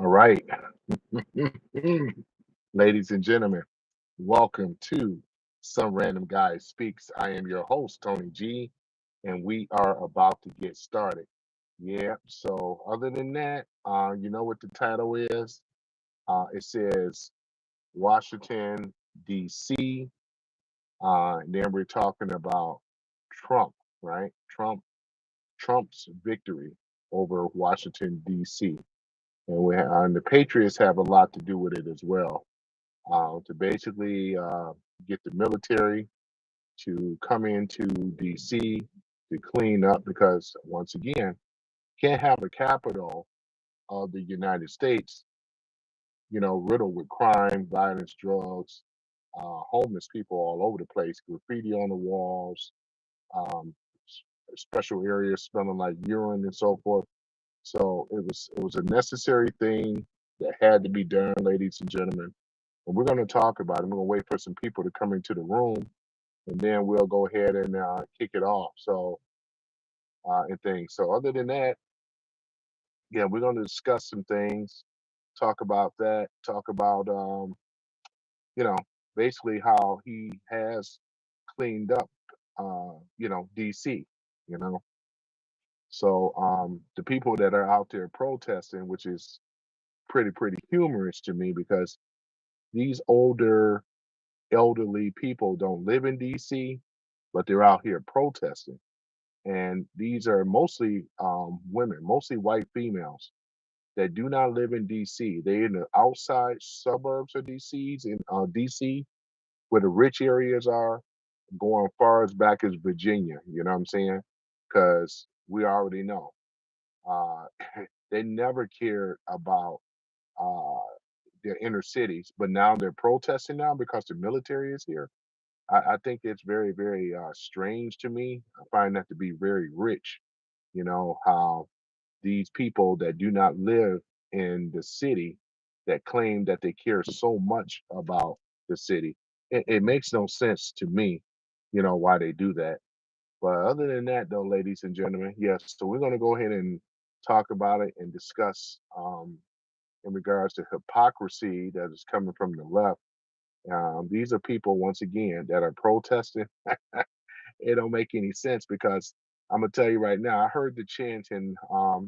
All right. Ladies and gentlemen, welcome to Some Random Guy Speaks. I am your host, Tony G, and we are about to get started. Yeah, so other than that, you know what the title is? It says Washington, D.C. And then we're talking about Trump, right? Trump's victory over Washington, D.C. And the Patriots have a lot to do with it as well. To basically get the military to come into DC to clean up because once again, can't have a capital of the United States, riddled with crime, violence, drugs, homeless people all over the place, graffiti on the walls, um, special areas smelling like urine and so forth. So it was a necessary thing that had to be done, ladies and gentlemen. And we're going to talk about it. We're going to wait for some people to come into the room, and then we'll go ahead and kick it off. And things. So other than that, yeah, we're going to discuss some things, talk about that, talk about you know, basically how he has cleaned up, DC. You know, so the people that are out there protesting, which is pretty humorous to me because these elderly people don't live in DC, but they're out here protesting. And these are mostly women, mostly white females that do not live in DC. They're in the outside suburbs of DC, where the rich areas are, going far as back as Virginia. You know what I'm saying? Because we already know uh, they never cared about uh, their inner cities, but now they're protesting now because the military is here. I think it's very strange to me. I find that to be very rich. How these people that do not live in the city that claim that they care so much about the city. It makes no sense to me, why they do that. But other than that, though, ladies and gentlemen, yes. So we're going to go ahead and talk about it and discuss in regards to hypocrisy that is coming from the left. These are people, once again, that are protesting. It don't make any sense because I'm gonna tell you right now. I heard the chanting.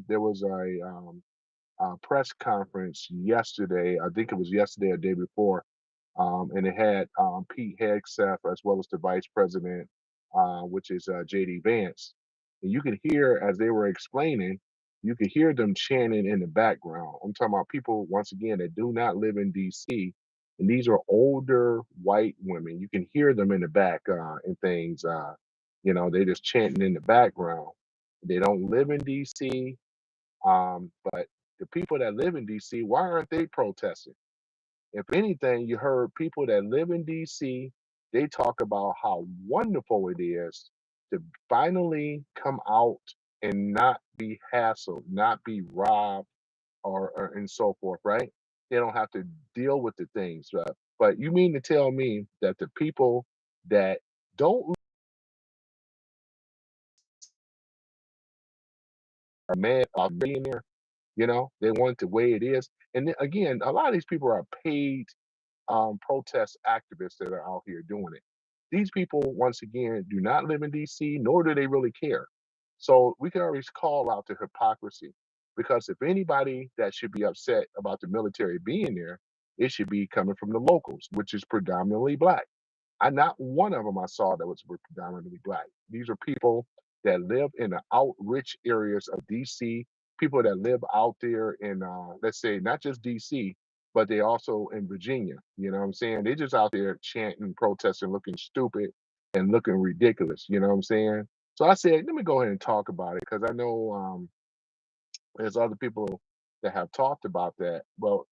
There was a press conference yesterday. I think it was yesterday or day before, and it had Pete Hegseth as well as the vice president, which is JD Vance. And you could hear as they were explaining, you could hear them chanting in the background. I'm talking about people once again that do not live in D.C. And these are older white women. You can hear them in the back and things. They just chanting in the background. They don't live in D.C. But the people that live in DC, why aren't they protesting? If anything, you heard people that live in DC, they talk about how wonderful it is to finally come out and not be hassled, not be robbed, or and so forth, right? They don't have to deal with the things. But you mean to tell me that the people that don't are mad about being there, they want it the way it is. And then, again, a lot of these people are paid protest activists that are out here doing it. These people, once again, do not live in DC, nor do they really care. So we can always call out the hypocrisy because if anybody that should be upset about the military being there, it should be coming from the locals, which is predominantly black. Not one of them I saw that was predominantly black. These are people that live in the out rich areas of DC, people that live out there in, let's say, not just DC, but they also in Virginia. You know what I'm saying? They just out there chanting, protesting, looking stupid and looking ridiculous. You know what I'm saying? So I said, let me go ahead and talk about it because I know there's other people that have talked about that. Well,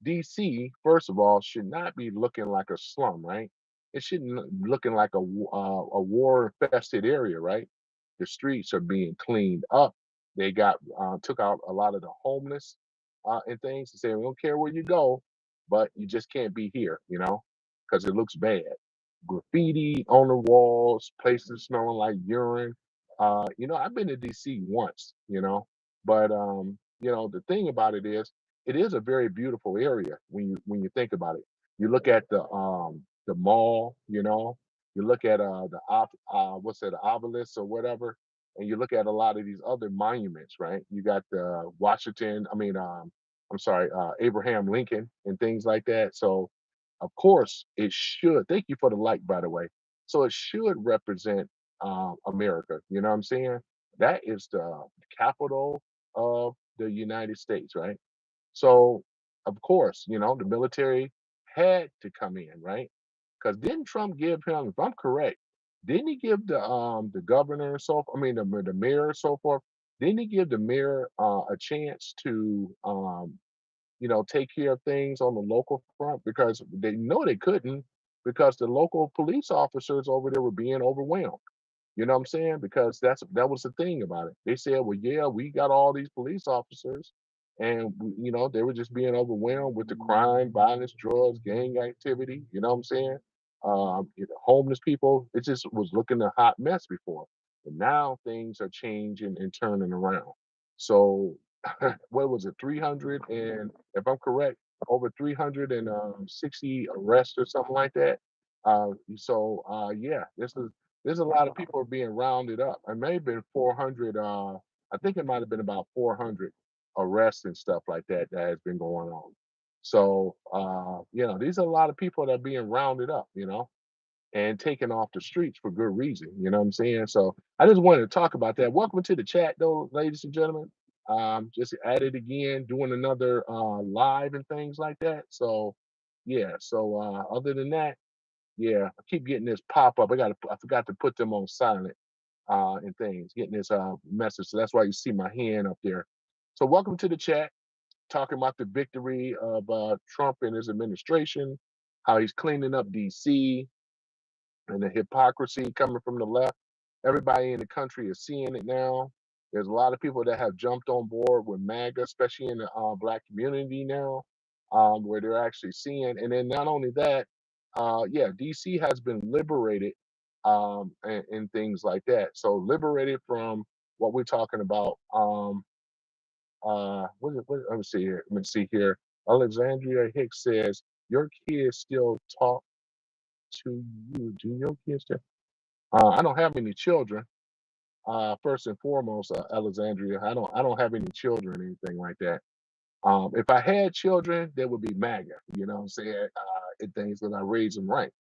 DC, first of all, should not be looking like a slum, right? It shouldn't looking like a war infested area, right? The streets are being cleaned up. They got took out a lot of the homeless and things, and saying we don't care where you go, but you just can't be here, because it looks bad. Graffiti on the walls, places smelling like urine. I've been to DC once, but the thing about it is it is a very beautiful area when you think about it. You look at the mall, you know, you look at what's that, the obelisk or whatever, and you look at a lot of these other monuments, right? You got the I'm sorry, Abraham Lincoln and things like that. So of course it should. Thank you for the like, by the way. So it should represent America. You know what I'm saying? That is the capital of the United States, right? So, of course, the military had to come in, right? Because didn't Trump give him, if I'm correct, didn't he give the governor and so I mean the mayor and so forth, didn't he give the mayor a chance to take care of things on the local front because they know they couldn't because the local police officers over there were being overwhelmed. You know what I'm saying? Because that was the thing about it. They said, "Well, yeah, we got all these police officers, and they were just being overwhelmed with the crime, violence, drugs, gang activity." You know what I'm saying? Homeless people. It just was looking a hot mess before, but now things are changing and turning around. So, what was it? 300 and if I'm correct, over 360 arrests or something like that. Yeah, there's a lot of people are being rounded up. It may have been 400. I think it might have been about 400 arrests and stuff like that that has been going on. So, these are a lot of people that are being rounded up, and taken off the streets for good reason. You know what I'm saying? So I just wanted to talk about that. Welcome to the chat, though, ladies and gentlemen. Just at it again, doing another live and things like that. So, yeah. So, other than that, yeah, I keep getting this pop up. I forgot to put them on silent and things, getting this message. So that's why you see my hand up there. So welcome to the chat, talking about the victory of Trump and his administration, how he's cleaning up DC and the hypocrisy coming from the left. Everybody in the country is seeing it now. There's a lot of people that have jumped on board with MAGA, especially in the black community now, where they're actually seeing. And then not only that, yeah, DC has been liberated and things like that. So liberated from what we're talking about. Let me see here. Let me see here. Alexandria Hicks says, "Your kids still talk to you. Do your kids still?" I don't have any children. First and foremost, Alexandria, I don't have any children or anything like that. If I had children, they would be MAGA. You know what I'm saying? It things that I raise them right.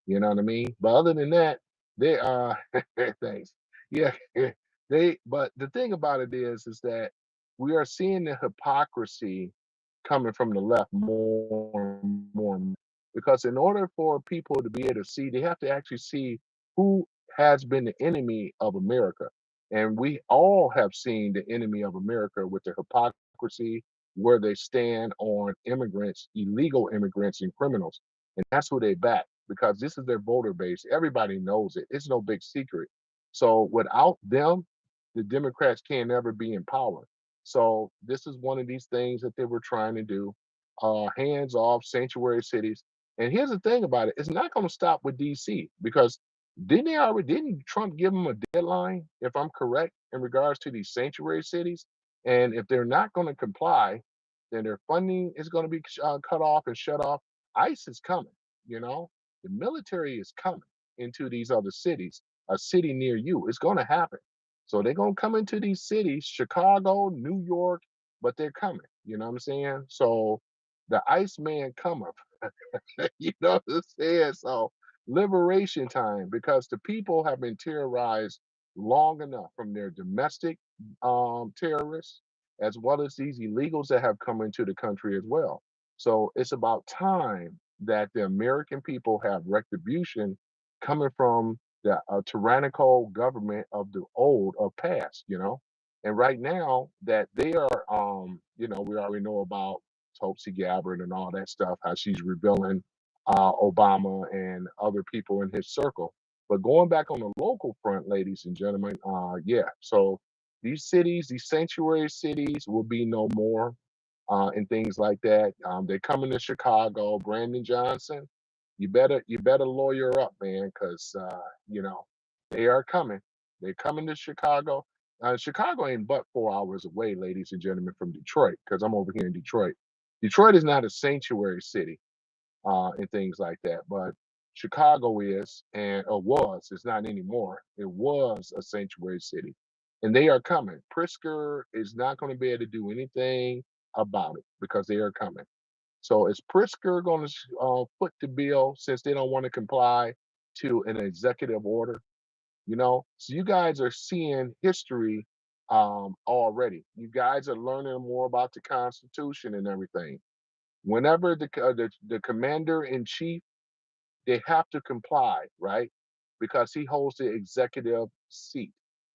You know what I mean? But other than that, they are thanks. Yeah, they. But the thing about it is that we are seeing the hypocrisy coming from the left more and more because in order for people to be able to see, they have to actually see who has been the enemy of America. And we all have seen the enemy of America with the hypocrisy, where they stand on immigrants, illegal immigrants, and criminals. And that's who they back because this is their voter base. Everybody knows it. It's no big secret. So without them, the Democrats can never be in power. So this is one of these things that they were trying to do. Hands off sanctuary cities. And here's the thing about it: it's not going to stop with DC because didn't Trump give them a deadline, if I'm correct, in regards to these sanctuary cities? And if they're not going to comply, then their funding is going to be cut off and shut off. ICE is coming. You know, the military is coming into these other cities. A city near you, it's going to happen. So they're gonna come into these cities, Chicago, New York, but they're coming. You know what I'm saying? So the Iceman cometh. You know what I'm saying? So liberation time because the people have been terrorized long enough from their domestic terrorists as well as these illegals that have come into the country as well. So it's about time that the American people have retribution coming from the tyrannical government of the old of past, and right now that they are, we already know about Tulsi Gabbard and all that stuff, how she's revealing Obama and other people in his circle. But going back on the local front, ladies and gentlemen, yeah, so these cities, these sanctuary cities will be no more and things like that. They're coming to Chicago. Brandon Johnson, you better lawyer up, man, because you know they are coming. They're coming to Chicago. Chicago ain't but 4 hours away, ladies and gentlemen, from Detroit, because I'm over here in Detroit. Detroit is not a sanctuary city and things like that, but Chicago is, and or was, it's not anymore. It was a sanctuary city, and they are coming. Pritzker is not going to be able to do anything about it because they are coming. So is Pritzker going to foot the bill since they don't want to comply to an executive order? So you guys are seeing history already. You guys are learning more about the Constitution and everything. Whenever the commander in chief, they have to comply, right? Because he holds the executive seat.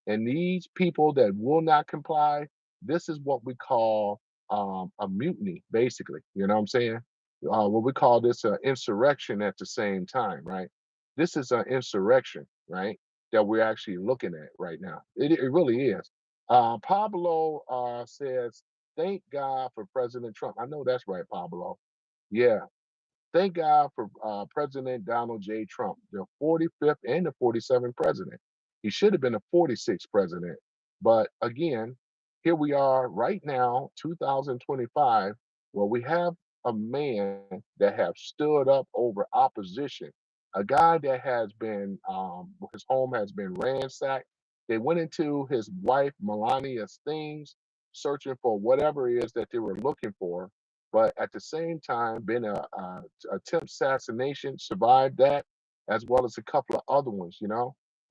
And these people that will not comply, this is what we call a mutiny, basically. You know what I'm saying? What we call this insurrection at the same time, right? This is an insurrection, right? That we're actually looking at right now. It really is. Pablo says, thank God for President Trump. I know that's right, Pablo. Yeah, thank God for President Donald J. Trump, the 45th and the 47th president. He should have been the 46th president. But again, here we are right now, 2025, where we have a man that have stood up over opposition, a guy that has been, his home has been ransacked. They went into his wife Melania's things, searching for whatever it is that they were looking for, but at the same time, been a attempt assassination, survived that, as well as a couple of other ones.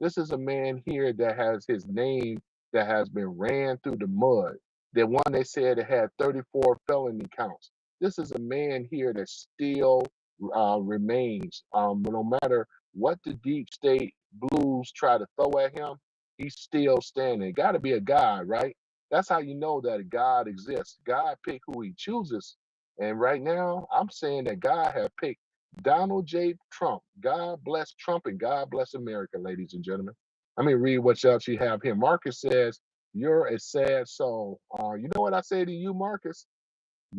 This is a man here that has his name that has been ran through the mud. The one they said that had 34 felony counts. This is a man here that still remains. No matter what the deep state blues try to throw at him, he's still standing. Got to be a God, right? That's how you know that God exists. God pick who he chooses, and right now, I'm saying that God have picked Donald J. Trump. God bless Trump and God bless America, ladies and gentlemen. Let me read what else you have here. Marcus says, you're a sad soul. You know what I say to you, Marcus?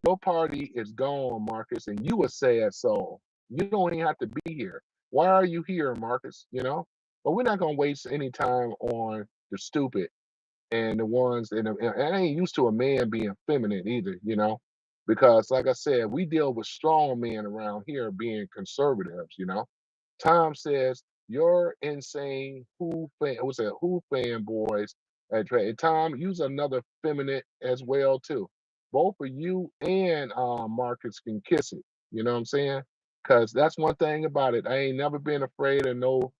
Your party is gone, Marcus, and you a sad soul. You don't even have to be here. Why are you here, Marcus? But we're not going to waste any time on the stupid and the ones and I ain't used to a man being feminine either, because like I said, we deal with strong men around here being conservatives. Tom says you're insane. Who fan? What's that? Who fanboys? And Tom, use another feminine as well too. Both of you and Marcus can kiss it. You know what I'm saying? Because that's one thing about it. I ain't never been afraid of no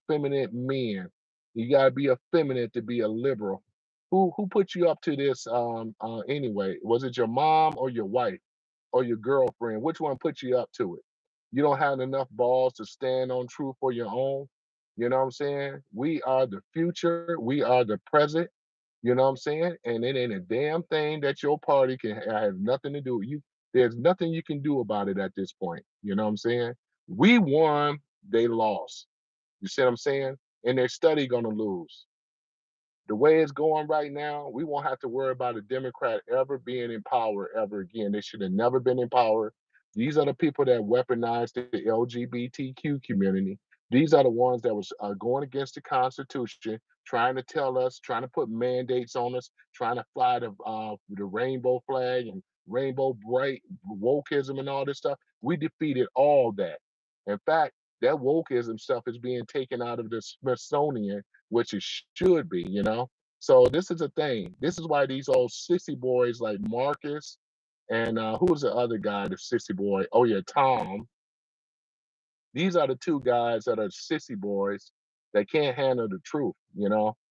feminine men. You gotta be a feminine to be a liberal. Who put you up to this anyway? Was it your mom or your wife or your girlfriend? Which one put you up to it? You don't have enough balls to stand on truth for your own. You know what I'm saying? We are the future. We are the present. You know what I'm saying? And it ain't a damn thing that your party can have nothing to do with you. There's nothing you can do about it at this point. You know what I'm saying? We won, they lost. You see what I'm saying? And they're study gonna lose. The way it's going right now, we won't have to worry about a Democrat ever being in power ever again. They should have never been in power. These are the people that weaponized the LGBTQ community. These are the ones that was going against the Constitution, trying to tell us, trying to put mandates on us, trying to fly the rainbow flag and rainbow bright wokeism and all this stuff. We defeated all that. In fact, that wokeism stuff is being taken out of the Smithsonian, which it should be. So this is a thing. This is why these old sissy boys like Marcus and who's the other guy, the sissy boy? Oh yeah, Tom. These are the two guys that are sissy boys that can't handle the truth,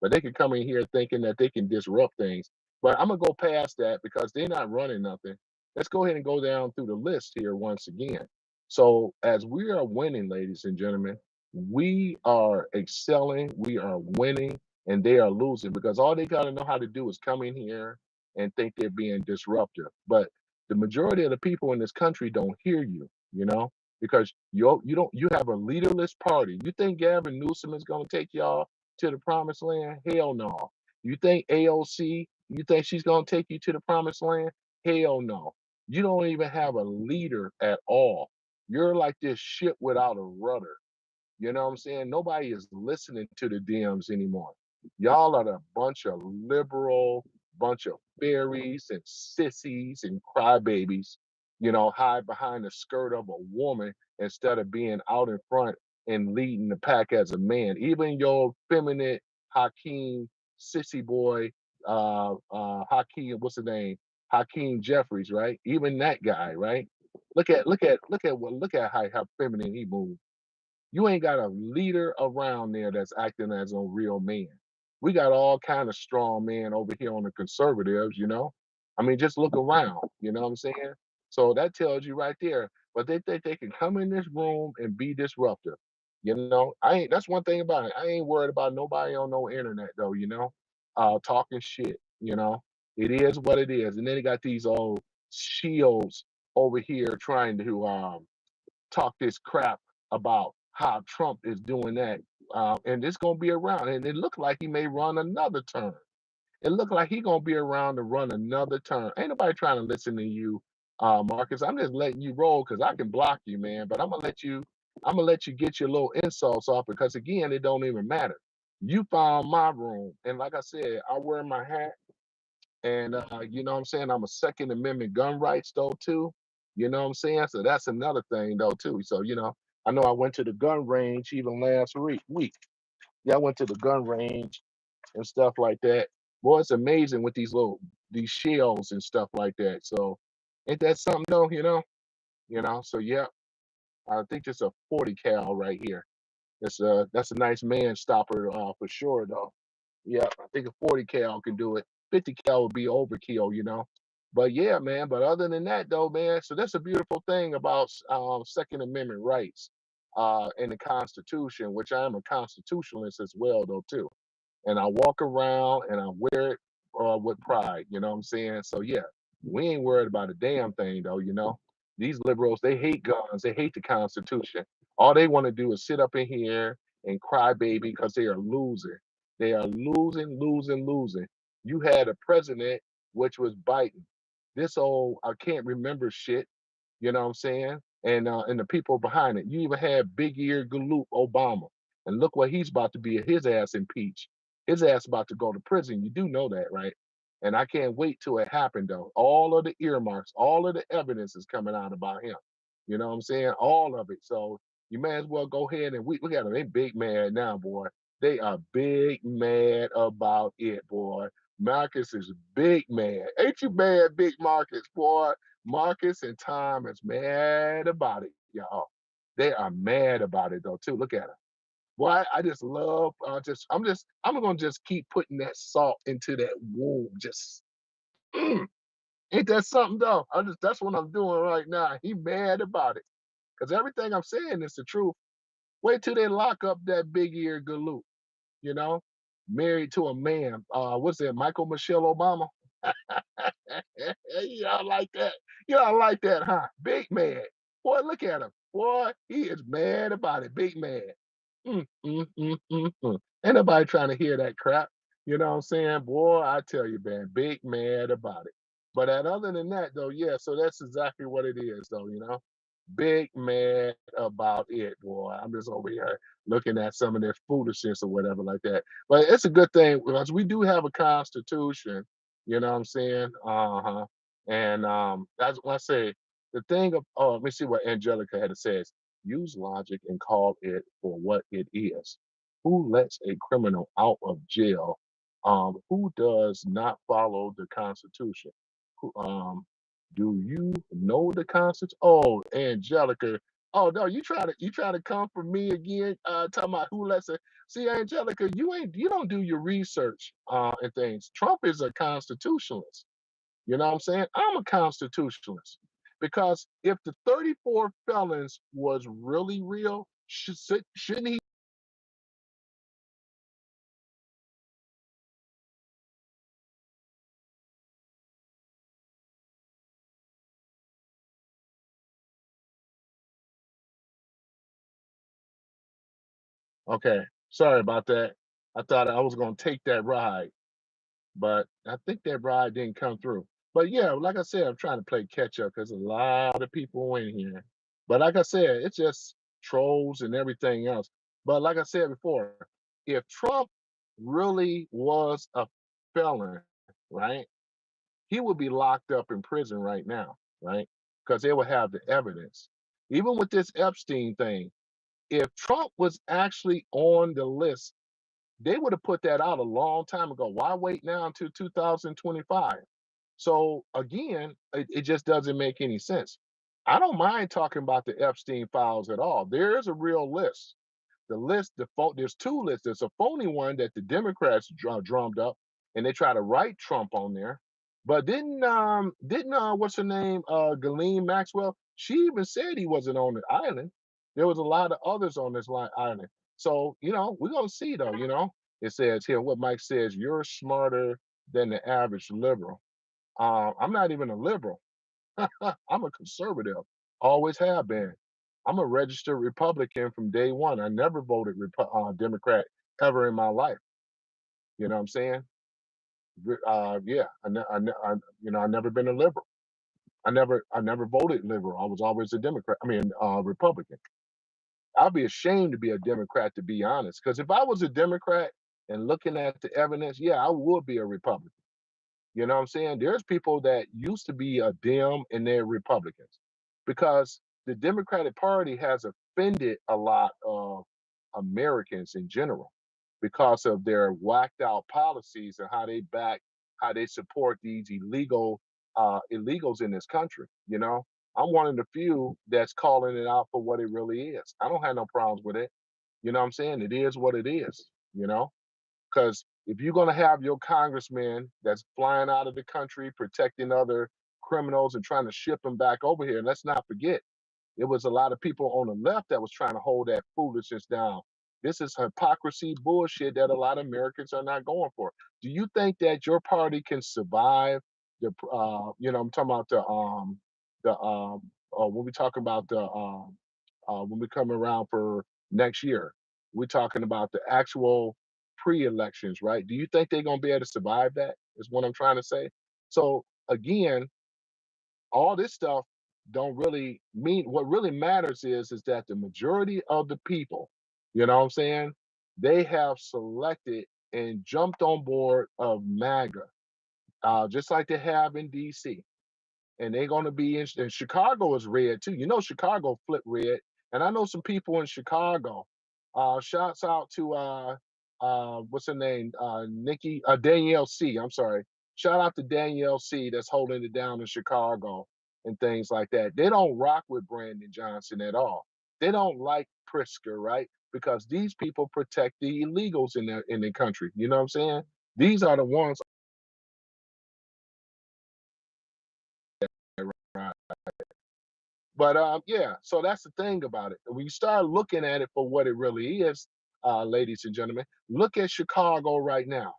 but they can come in here thinking that they can disrupt things. But I'm gonna go past that because they're not running nothing. Let's go ahead and go down through the list here once again. So as we are winning, ladies and gentlemen, we are excelling, we are winning, and they are losing because all they gotta know how to do is come in here and think they're being disruptive. But the majority of the people in this country don't hear you, because you have a leaderless party. You think Gavin Newsom is going to take y'all to the promised land? Hell no. You think AOC? You think she's going to take you to the promised land? Hell no. You don't even have a leader at all. You're like this ship without a rudder. You know what I'm saying? Nobody is listening to the DMs anymore. Y'all are a bunch of liberal, bunch of fairies and sissies and crybabies, hide behind the skirt of a woman instead of being out in front and leading the pack as a man. Even your feminine Hakeem sissy boy, Hakeem, what's his name? Hakeem Jeffries, right? Even that guy, right? Look at how feminine he moves. You ain't got a leader around there that's acting as a real man. We got all kind of strong men over here on the conservatives. I mean, just look around, you know what I'm saying? So that tells you right there. But they think they can come in this room and be disruptive. I ain't that's one thing about it. I ain't worried about nobody on no internet though, talking shit, you know. It is what it is. And then they got these old shields over here trying to talk this crap about how Trump is doing that, and it's gonna be around. And it looked like he may run another term. It looked like he gonna be around to run another term. Ain't nobody trying to listen to you, Marcus. I'm just letting you roll because I can block you, man. But I'm gonna let you. I'm gonna let you get your little insults off because again, it don't even matter. You found my room, and like I said, I wear my hat. And you know what I'm saying? I'm a Second Amendment gun rights though too. You know what I'm saying? So that's another thing though too. So, I know I went to the gun range even last week. Yeah, I went to the gun range and stuff like that. Boy, it's amazing with these shells and stuff like that. So ain't that something though, So yeah, I think it's a 40 cal right here. That's a nice man stopper for sure though. Yeah, I think a 40 cal can do it. 50 cal would be overkill. But yeah, man. But other than that, though, man. So that's a beautiful thing about Second Amendment rights in the Constitution, which I am a constitutionalist as well, though, too. And I walk around and I wear it with pride. You know what I'm saying? So yeah, we ain't worried about a damn thing, though. These liberals, they hate guns. They hate the Constitution. All they want to do is sit up in here and cry baby because they are losing. They are losing, losing, losing. You had a president, which was Biden. This old, I can't remember shit, you know what I'm saying? And the people behind it. You even had big ear galoot Obama. And look what he's about to be his ass impeached. His ass about to go to prison. You do know that, right? And I can't wait till it happened though. All of the earmarks, all of the evidence is coming out about him. You know what I'm saying? All of it. So you may as well go ahead and we got them. They big mad now, boy. They are big mad about it, boy. Marcus is big mad. Ain't you mad, big Marcus, boy? Marcus and Tom is mad about it, y'all. They are mad about it though, too. Look at them. Boy, I just love I'm gonna just keep putting that salt into that wound. Just ain't that something though? That's what I'm doing right now. He mad about it. Because everything I'm saying is the truth. Wait till they lock up that big ear galoot, you know? Married to a man. What's that, Michael Michelle Obama? You don't like that. You don't like that, huh? Big man. Boy, look at him. Boy, he is mad about it. Big man. Ain't nobody trying to hear that crap. You know what I'm saying? Boy, I tell you, man, big mad about it. But other than that, though, yeah, so that's exactly what it is, though. Big mad about it, boy. I'm just over here looking at some of their foolishness or whatever like that. But it's a good thing because we do have a constitution, you know what I'm saying? Uh-huh. And that's what I say. The thing of let me see what Angelica had to say is use logic and call it for what it is. Who lets a criminal out of jail? Who does not follow the Constitution? Who, do you know the Constitution? Oh, Angelica. Oh no, you try to come for me again, talking about who lets it. See, Angelica, you don't do your research and things. Trump is a constitutionalist. You know what I'm saying? I'm a constitutionalist. Because if the 34 felons was really real, shouldn't he? Okay, sorry about that. I thought I was going to take that ride, but I think that ride didn't come through. But yeah, like I said, I'm trying to play catch up because a lot of people in here. But like I said, it's just trolls and everything else. But like I said before, if Trump really was a felon, right, he would be locked up in prison right now, right? Because they would have the evidence. Even with this Epstein thing, if Trump was actually on the list, they would have put that out a long time ago. Why wait now until 2025? So again, it just doesn't make any sense. I don't mind talking about the Epstein files at all. There is a real list. There's two lists. There's a phony one that the Democrats drummed up, and they try to write Trump on there. But didn't what's her name, Ghislaine Maxwell? She even said he wasn't on the island. There was a lot of others on this island. So we're gonna see though. It says here what Mike says. You're smarter than the average liberal. I'm not even a liberal. I'm a conservative. Always have been. I'm a registered Republican from day one. I never voted Democrat ever in my life. You know what I'm saying? Yeah, I never been a liberal. I never voted liberal. I was always a Democrat. I mean, Republican. I'd be ashamed to be a Democrat, to be honest. Because if I was a Democrat and looking at the evidence, yeah, I would be a Republican. You know what I'm saying? There's people that used to be a Dem and they're Republicans because the Democratic Party has offended a lot of Americans in general because of their whacked out policies and how they support these illegals in this country. I'm one of the few that's calling it out for what it really is. I don't have no problems with it. You know what I'm saying? It is what it is, you know? Because if you're going to have your congressman that's flying out of the country, protecting other criminals and trying to ship them back over here, and let's not forget, it was a lot of people on the left that was trying to hold that foolishness down. This is hypocrisy bullshit that a lot of Americans are not going for. Do you think that your party can survive I'm talking about when we talk about when we come around for next year, we're talking about the actual pre-elections, right? Do you think they're going to be able to survive that? Is what I'm trying to say. So again, all this stuff don't really mean what really matters is that the majority of the people, you know what I'm saying, they have selected and jumped on board of MAGA, just like they have in DC, and they're going to be in, and Chicago is red too. Chicago flipped red, and I know some people in Chicago. Shouts out to what's her name, Nikki Danielle C. I'm sorry. Shout out to Danielle C. That's holding it down in Chicago and things like that. They don't rock with Brandon Johnson at all. They don't like Pritzker, right? Because these people protect the illegals in the country. You know what I'm saying? These are the ones. But yeah, so that's the thing about it. When you start looking at it for what it really is, ladies and gentlemen, look at Chicago right now.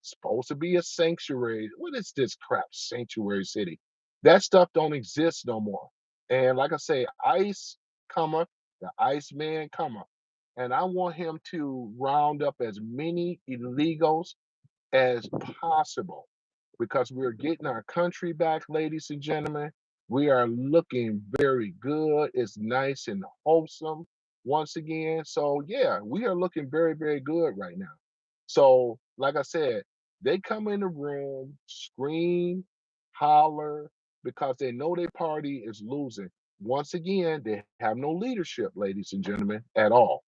Supposed to be a sanctuary. What is this crap? Sanctuary city. That stuff don't exist no more. And like I say, ICE cometh, the Ice Man cometh. And I want him to round up as many illegals as possible because we're getting our country back, ladies and gentlemen. We are looking very good. It's nice and wholesome once again. So, yeah, we are looking very, very good right now. So, like I said, they come in the room, scream, holler, because they know their party is losing. Once again, they have no leadership, ladies and gentlemen, at all.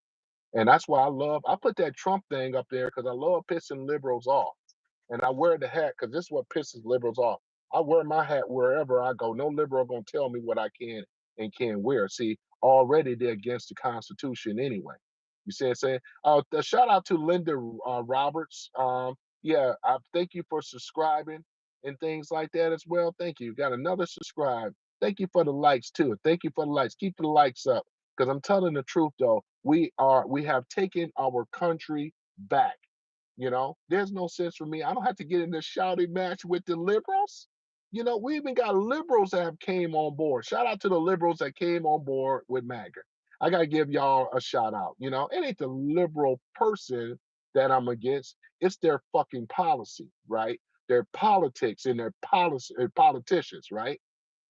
And that's why I put that Trump thing up there because I love pissing liberals off. And I wear the hat because this is what pisses liberals off. I wear my hat wherever I go. No liberal gonna tell me what I can and can't wear. See, already they're against the Constitution anyway. You see what I'm saying? A shout out to Linda Roberts. Yeah, I thank you for subscribing and things like that as well. Thank you. Got another subscribe. Thank you for the likes too. Thank you for the likes. Keep the likes up because I'm telling the truth though. We have taken our country back. There's no sense for me. I don't have to get in this shouting match with the liberals. We even got liberals that have came on board. Shout out to the liberals that came on board with MAGA. I gotta give y'all a shout out. It ain't the liberal person that I'm against. It's their fucking policy, right? Their politics and their policy politicians, right?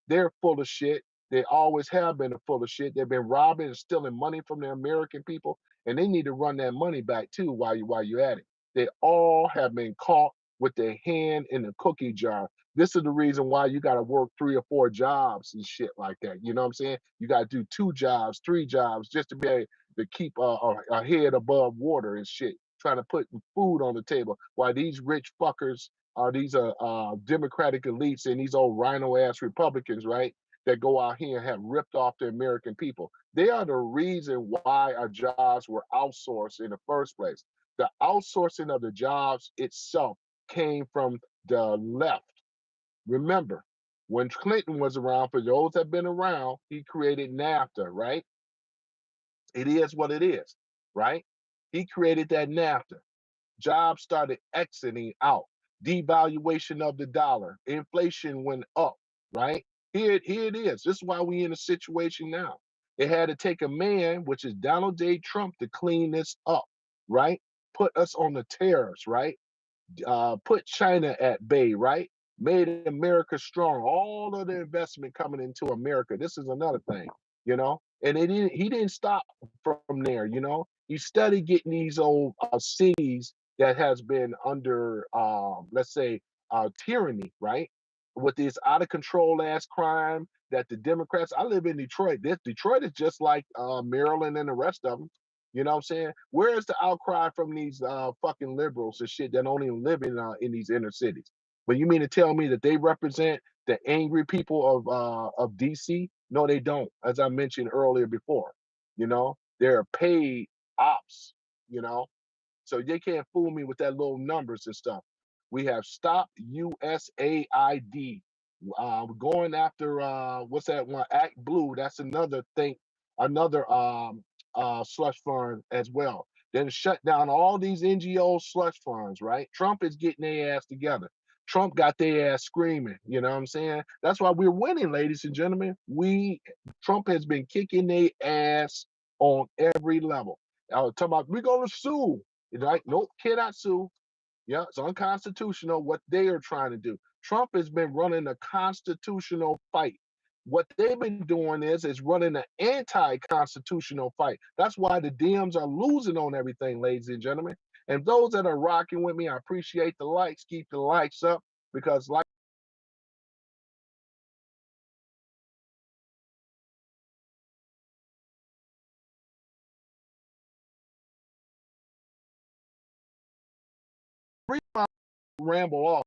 They're full of shit. They always have been full of shit. They've been robbing and stealing money from the American people, and they need to run that money back too while you at it. They all have been caught with their hand in the cookie jar. This is the reason why you got to work 3 or 4 jobs and shit like that. You know what I'm saying? You got to do 2 jobs, 3 jobs just to be able to keep a head above water and shit. Trying to put food on the table while these rich fuckers are these Democratic elites and these old rhino ass Republicans, right? That go out here and have ripped off the American people. They are the reason why our jobs were outsourced in the first place. The outsourcing of the jobs itself came from the left. Remember, when Clinton was around, for those that have been around, he created NAFTA, right? It is what it is, right? He created that NAFTA. Jobs started exiting out. Devaluation of the dollar. Inflation went up, right? Here it is. This is why we in a situation now. It had to take a man, which is Donald J. Trump, to clean this up, right? Put us on the tariffs, right? Put China at bay, right? Made America strong. All of the investment coming into America. This is another thing, you know. And he didn't stop from there, you know. He started getting these old cities that has been under, let's say, tyranny, right? With this out of control ass crime that the Democrats. I live in Detroit. Detroit is just like Maryland and the rest of them. You know what I'm saying? Where is the outcry from these fucking liberals and shit that don't even live in these inner cities? But you mean to tell me that they represent the angry people of DC? No, they don't. As I mentioned earlier before, you know, they're paid ops. You know, so they can't fool me with that little numbers and stuff. We have Stop USAID. We're going after what's that one? Act Blue. That's another thing, another slush fund as well. Then shut down all these NGO slush funds, right? Trump is getting their ass together. Trump got their ass screaming. You know what I'm saying? That's why we're winning, ladies and gentlemen. Trump has been kicking their ass on every level. I was talking about we're gonna sue. Right? Nope, cannot sue. Yeah, it's unconstitutional what they are trying to do. Trump has been running a constitutional fight. What they've been doing is running an anti-constitutional fight. That's why the Dems are losing on everything, ladies and gentlemen. And those that are rocking with me, I appreciate the likes. Keep the likes up because like ramble off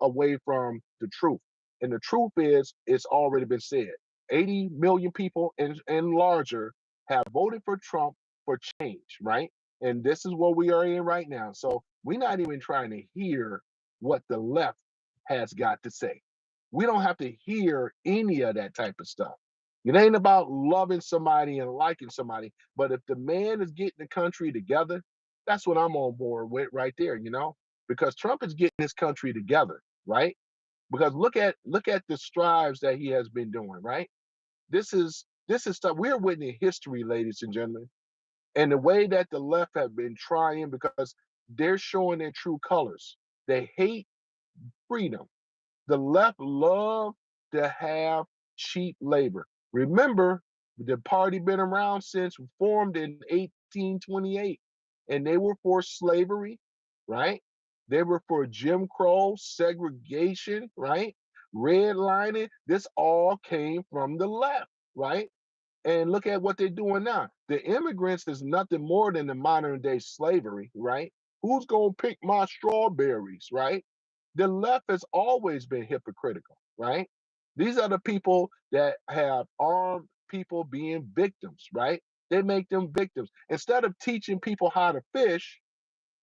away from the truth. And the truth is, it's already been said. 80 million people and larger have voted for Trump for change, right? And this is what we are in right now. So we're not even trying to hear what the left has got to say. We don't have to hear any of that type of stuff. It ain't about loving somebody and liking somebody, but if the man is getting the country together, that's what I'm on board with right there, you know? Because Trump is getting this country together, right? Because look at the strives that he has been doing, right? This is stuff we're witnessing history, ladies and gentlemen. And the way that the left have been trying because they're showing their true colors. They hate freedom. The left love to have cheap labor. Remember, the party been around since formed in 1828, and they were for slavery, right? They were for Jim Crow, segregation, right? Redlining. This all came from the left, right? And look at what they're doing now. The immigrants is nothing more than the modern day slavery, right? Who's gonna pick my strawberries, right? The left has always been hypocritical, right? These are the people that have armed people being victims, right? They make them victims. Instead of teaching people how to fish,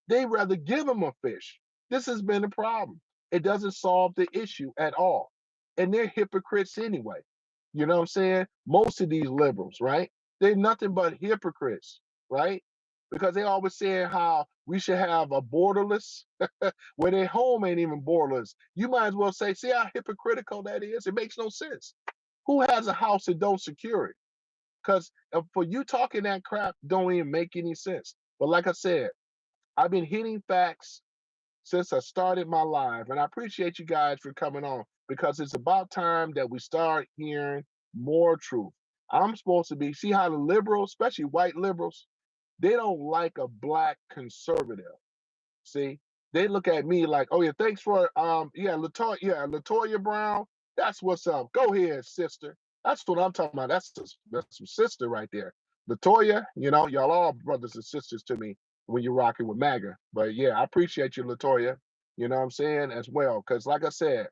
they rather give them a fish. This has been a problem. It doesn't solve the issue at all. And they're hypocrites anyway. You know what I'm saying? Most of these liberals, right? They're nothing but hypocrites, right? Because they always saying how we should have a borderless, where their home ain't even borderless. You might as well say, see how hypocritical that is? It makes no sense. Who has a house that don't secure it? Because for you talking that crap don't even make any sense. But like I said, I've been hitting facts since I started my live, and I appreciate you guys for coming on because it's about time that we start hearing more truth. I'm supposed to be, see how the liberals, especially white liberals, they don't like a black conservative. See, they look at me like, oh yeah, thanks for Latoya Brown. That's what's up. Go ahead, sister. That's what I'm talking about. That's some sister right there. Latoya, y'all all brothers and sisters to me when you're rocking with MAGA. But yeah, I appreciate you, Latoya. You know what I'm saying as well. Because like I said,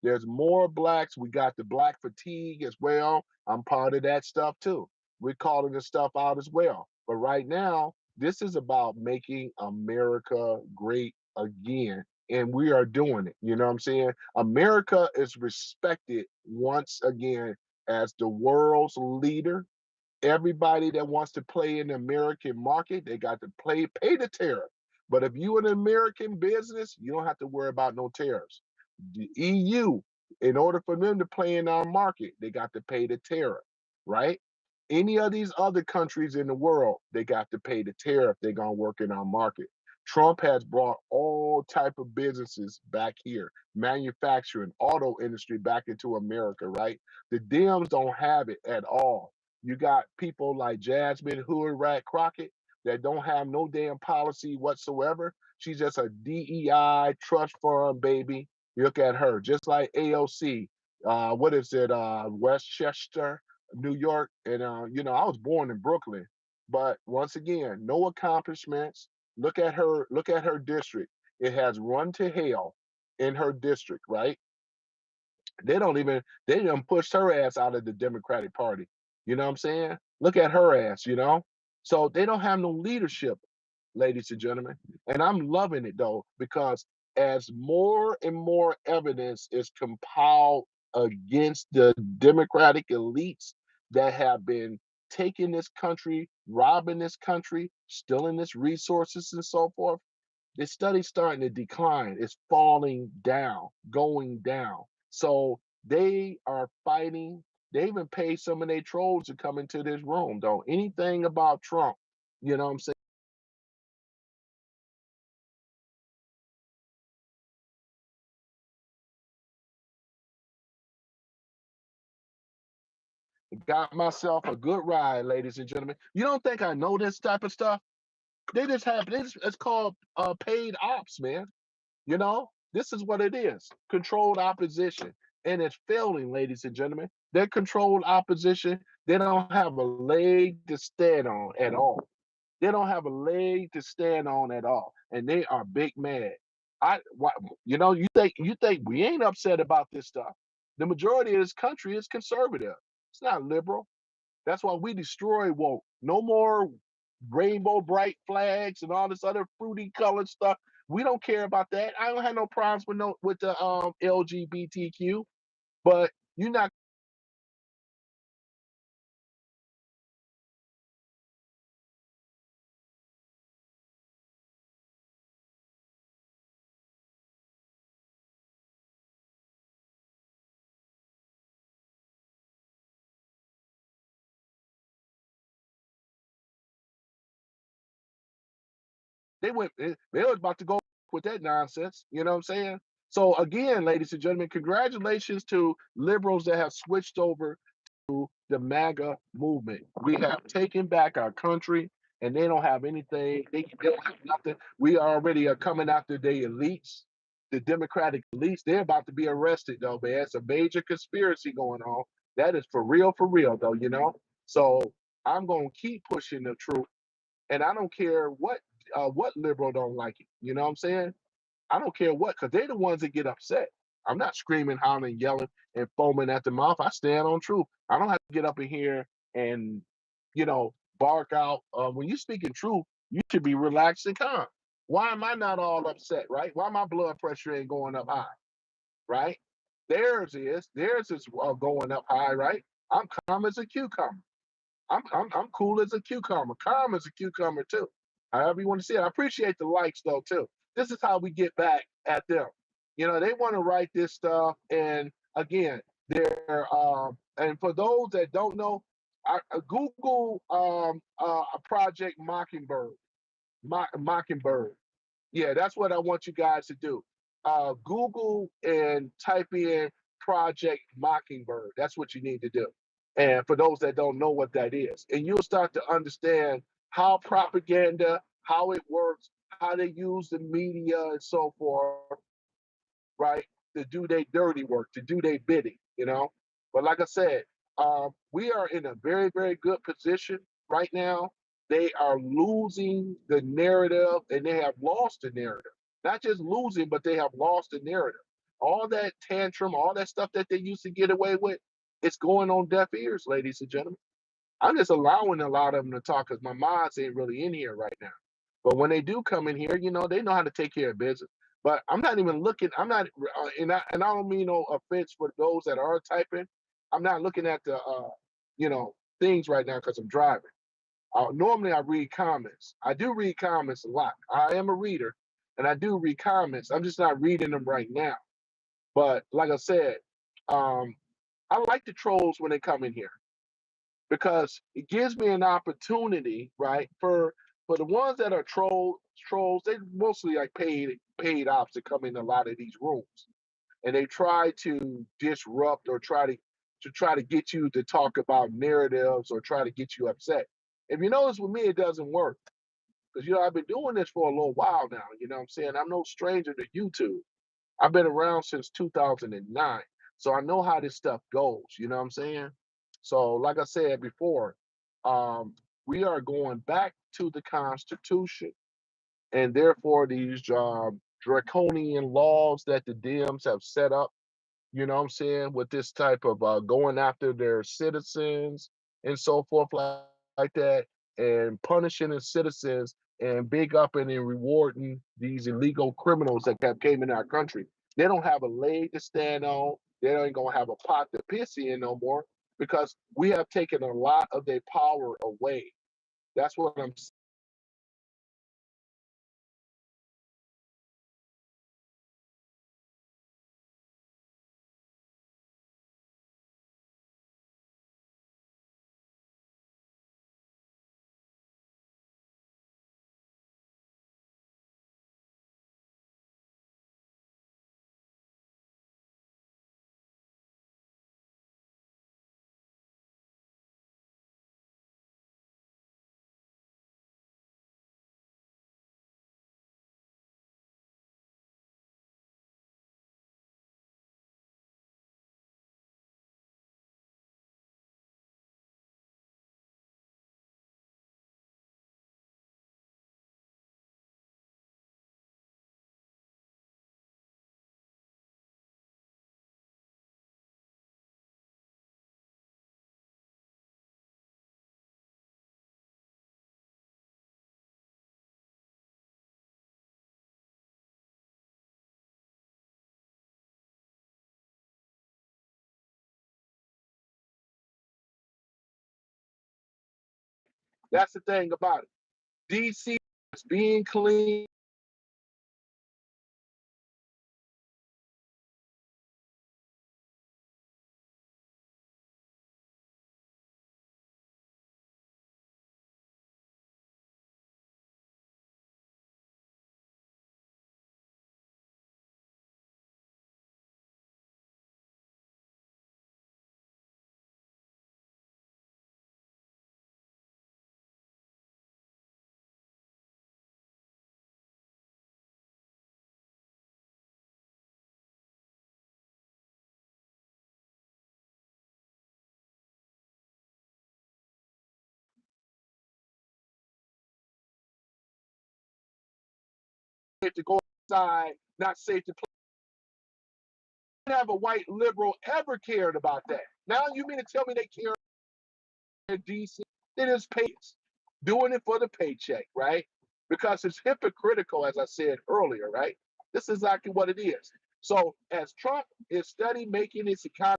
there's more blacks. We got the black fatigue as well. I'm part of that stuff too. We're calling this stuff out as well. But right now, this is about making America great again. And we are doing it. You know what I'm saying? America is respected once again as the world's leader. Everybody that wants to play in the American market, they got to pay the tariff. But if you an American business, you don't have to worry about no tariffs. The EU, in order for them to play in our market, they got to pay the tariff, right? Any of these other countries in the world, they got to pay the tariff. They're gonna work in our market. Trump has brought all type of businesses back here, manufacturing, auto industry back into America, right? The Dems don't have it at all. You got people like Jasmine Hood Rat Crockett that don't have no damn policy whatsoever. She's just a DEI trust fund baby. You look at her, just like AOC. What is it? Westchester, New York. And I was born in Brooklyn, but once again, no accomplishments. Look at her district. It has run to hell in her district, right? They didn't push her ass out of the Democratic Party. You know what I'm saying? Look at her ass. So they don't have no leadership, ladies and gentlemen. And I'm loving it though, because as more and more evidence is compiled against the Democratic elites that have been taking this country, robbing this country, stealing its resources and so forth, the study's starting to decline. It's falling down, going down. So they are fighting. They even pay some of their trolls to come into this room, though. Anything about Trump, you know what I'm saying? Got myself a good ride, ladies and gentlemen. You don't think I know this type of stuff? They just have this. It's called paid ops, man. This is what it is, controlled opposition. And it's failing, ladies and gentlemen. They're controlled opposition. They don't have a leg to stand on at all. They don't have a leg to stand on at all. And they are big mad. You think we ain't upset about this stuff. The majority of this country is conservative. It's not liberal. That's why we destroy woke. No more rainbow bright flags and all this other fruity colored stuff. We don't care about that. I don't have no problems with the LGBTQ, but you're not they was about to go with that nonsense. You know what I'm saying? So again, ladies and gentlemen, congratulations to liberals that have switched over to the MAGA movement. We have taken back our country, and they don't have anything. They don't have nothing. We already are coming after the elites, the Democratic elites. They're about to be arrested, though, man. It's a major conspiracy going on. That is for real, though. So I'm gonna keep pushing the truth, and I don't care what liberal don't like it. You know what I'm saying? I don't care what, because they're the ones that get upset. I'm not screaming, hollering, yelling, and foaming at the mouth. I stand on truth. I don't have to get up in here and, bark out. When you speak in truth, you should be relaxed and calm. Why am I not all upset, right? Why my blood pressure ain't going up high, right? Theirs is going up high, right? I'm calm as a cucumber. I'm cool as a cucumber, calm as a cucumber too. However you want to see it. I appreciate the likes though too. This is how we get back at them. They want to write this stuff, and again, they're and for those that don't know, Google Project Mockingbird. Mockingbird. Yeah, that's what I want you guys to do. Google and type in Project Mockingbird. That's what you need to do. And for those that don't know what that is, and you'll start to understand how propaganda, how it works, how they use the media and so forth, right, to do their dirty work, to do their bidding, you know. But like I said, we are in a very, very good position right now. They are losing the narrative and they have lost the narrative. Not just losing, but they have lost the narrative. All that tantrum, all that stuff that they used to get away with, it's going on deaf ears, ladies and gentlemen. I'm just allowing a lot of them to talk because my mods ain't really in here right now. But when they do come in here, they know how to take care of business. But I'm not even looking. I'm not, and I don't mean no offense for those that are typing. I'm not looking at the, things right now because I'm driving. Normally, I read comments. I do read comments a lot. I am a reader, and I do read comments. I'm just not reading them right now. But like I said, um, I like the trolls when they come in here because it gives me an opportunity, right? For the ones that are trolls, they mostly like paid ops to come in a lot of these rooms, and they try to disrupt or try to get you to talk about narratives or try to get you upset. If you notice with me, it doesn't work because I've been doing this for a little while now. You know what I'm saying? I'm no stranger to YouTube. I've been around since 2009. So I know how this stuff goes. You know what I'm saying? So, like I said before, um, we are going back to the Constitution, and therefore these draconian laws that the Dems have set up, you know what I'm saying, with this type of going after their citizens and so forth like that, and punishing the citizens and big upping and rewarding these illegal criminals that have came in our country. They don't have a leg to stand on. They ain't gonna have a pot to piss in no more because we have taken a lot of their power away. That's what I'm saying. That's the thing about it. DC is being clean. To go outside, not safe to play. Have a white liberal ever cared about that? Now you mean to tell me they care in DC? They just pay us, doing it for the paycheck, right? Because it's hypocritical, as I said earlier, right? This is exactly what it is. So as Trump is steady making his economy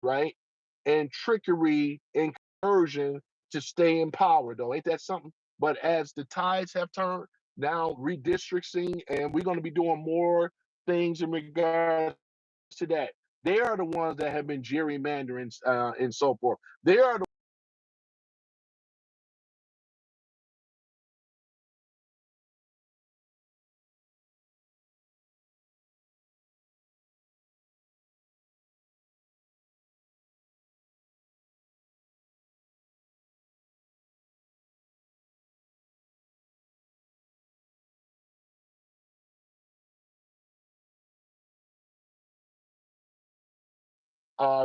right? And trickery and coercion to stay in power, though. Ain't that something? But as the tides have turned, now redistricting, and we're going to be doing more things in regards to that. They are the ones that have been gerrymandering and so forth. They are the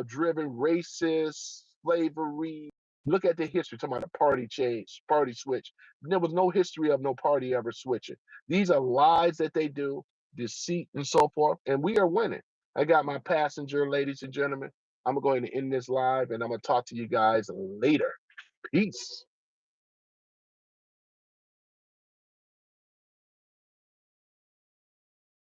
driven racist, slavery. Look at the history, talking about a party change, party switch. There was no history of no party ever switching. These are lies that they do, deceit and so forth, and we are winning. I got my passenger, ladies and gentlemen. I'm going to go ahead and end this live, and I'm going to talk to you guys later. Peace.